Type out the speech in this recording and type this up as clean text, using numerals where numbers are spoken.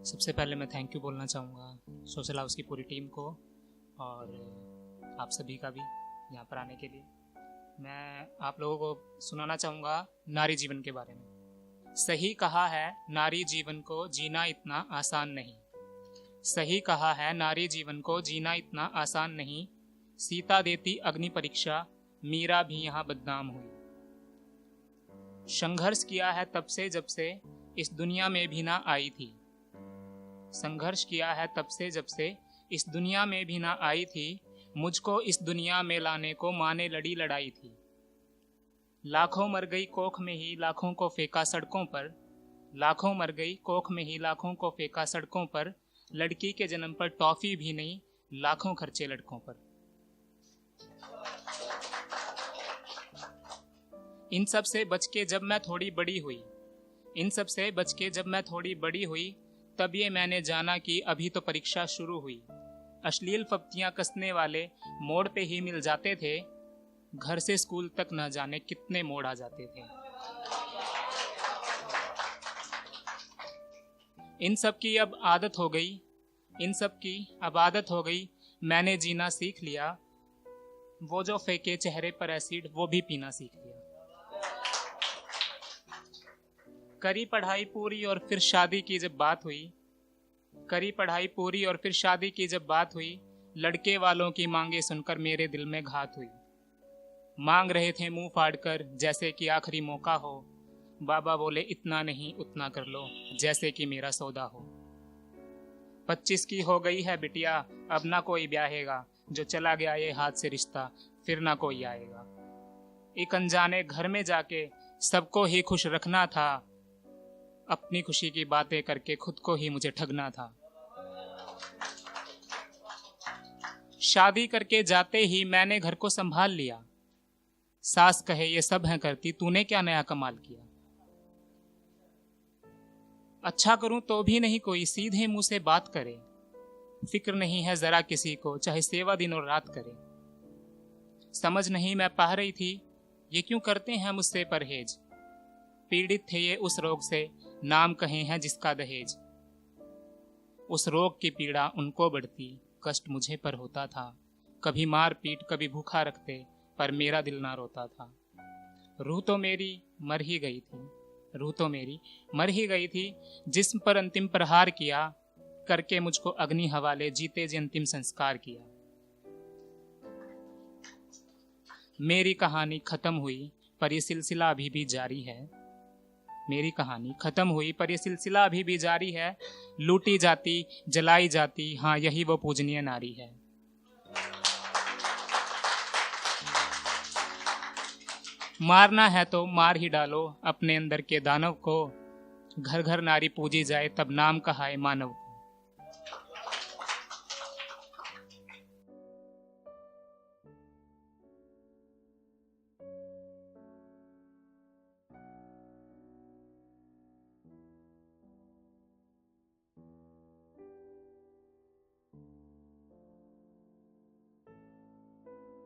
सबसे पहले मैं थैंक यू बोलना चाहूँगा सोशल हाउस की पूरी टीम को और आप सभी का भी यहाँ पर आने के लिए। मैं आप लोगों को सुनाना चाहूँगा नारी जीवन के बारे में। सही कहा है नारी जीवन को जीना इतना आसान नहीं। सही कहा है नारी जीवन को जीना इतना आसान नहीं। सीता देती अग्नि परीक्षा, मीरा भी यहाँ बदनाम हुई। संघर्ष किया है तब से जब से इस दुनिया में भी ना आई थी। संघर्ष किया है तब से जब से इस दुनिया में भी ना आई थी। मुझको इस दुनिया में लाने को माँ ने लड़ी लड़ाई थी। लाखों मर गई कोख में ही लाखों को फेंका सड़कों पर। लाखों मर गई कोख में ही लाखों को फेंका सड़कों पर। लड़की के जन्म पर टॉफी भी नहीं, लाखों खर्चे लड़कों पर। इन सब से बच के जब मैं थोड़ी बड़ी हुई, इन सब से बच के जब मैं थोड़ी बड़ी हुई, तब ये मैंने जाना कि अभी तो परीक्षा शुरू हुई। अश्लील फप्तियां कसने वाले मोड़ पे ही मिल जाते थे। घर से स्कूल तक न जाने कितने मोड़ आ जाते थे। इन सब की अब आदत हो गई, इन सब की अब आदत हो गई। मैंने जीना सीख लिया। वो जो फेंके चेहरे पर एसिड वो भी पीना सीख लिया। करी पढ़ाई पूरी और फिर शादी की जब बात हुई, करी पढ़ाई पूरी और फिर शादी की जब बात हुई, लड़के वालों की मांगे सुनकर मेरे दिल में घात हुई। मांग रहे थे मुंह फाड़कर जैसे कि आखिरी मौका हो। बाबा बोले इतना नहीं उतना कर लो, जैसे कि मेरा सौदा हो। 25 की हो गई है बिटिया, अब ना कोई ब्याहेगा। जो चला गया ये हाथ से रिश्ता, फिर ना कोई आएगा। एक अनजाने घर में जाके सबको ही खुश रखना था। अपनी खुशी की बातें करके खुद को ही मुझे ठगना था। शादी करके जाते ही मैंने घर को संभाल लिया। सास कहे ये सब है करती, तूने क्या नया कमाल किया। अच्छा करूं तो भी नहीं कोई सीधे मुंह से बात करे। फिक्र नहीं है जरा किसी को, चाहे सेवा दिन और रात करे। समझ नहीं मैं पा रही थी ये क्यों करते हैं मुझसे परहेज। पीड़ित थे ये उस रोग से, नाम कहे हैं जिसका दहेज। उस रोग की पीड़ा उनको बढ़ती, कष्ट मुझे पर होता था। कभी मार पीट कभी भूखा रखते, पर मेरा दिल ना रोता था। रूह तो मेरी मर ही गई थी, रूह तो मेरी मर ही गई थी। जिस्म पर अंतिम प्रहार किया, करके मुझको अग्नि हवाले जीते जी अंतिम संस्कार किया। मेरी कहानी खत्म हुई पर यह सिलसिला अभी भी जारी है। मेरी कहानी खत्म हुई पर यह सिलसिला अभी भी जारी है। लूटी जाती जलाई जाती, हाँ यही वो पूजनीय नारी है। मारना है तो मार ही डालो अपने अंदर के दानव को। घर घर नारी पूजी जाए तब नाम कहाए मानव को।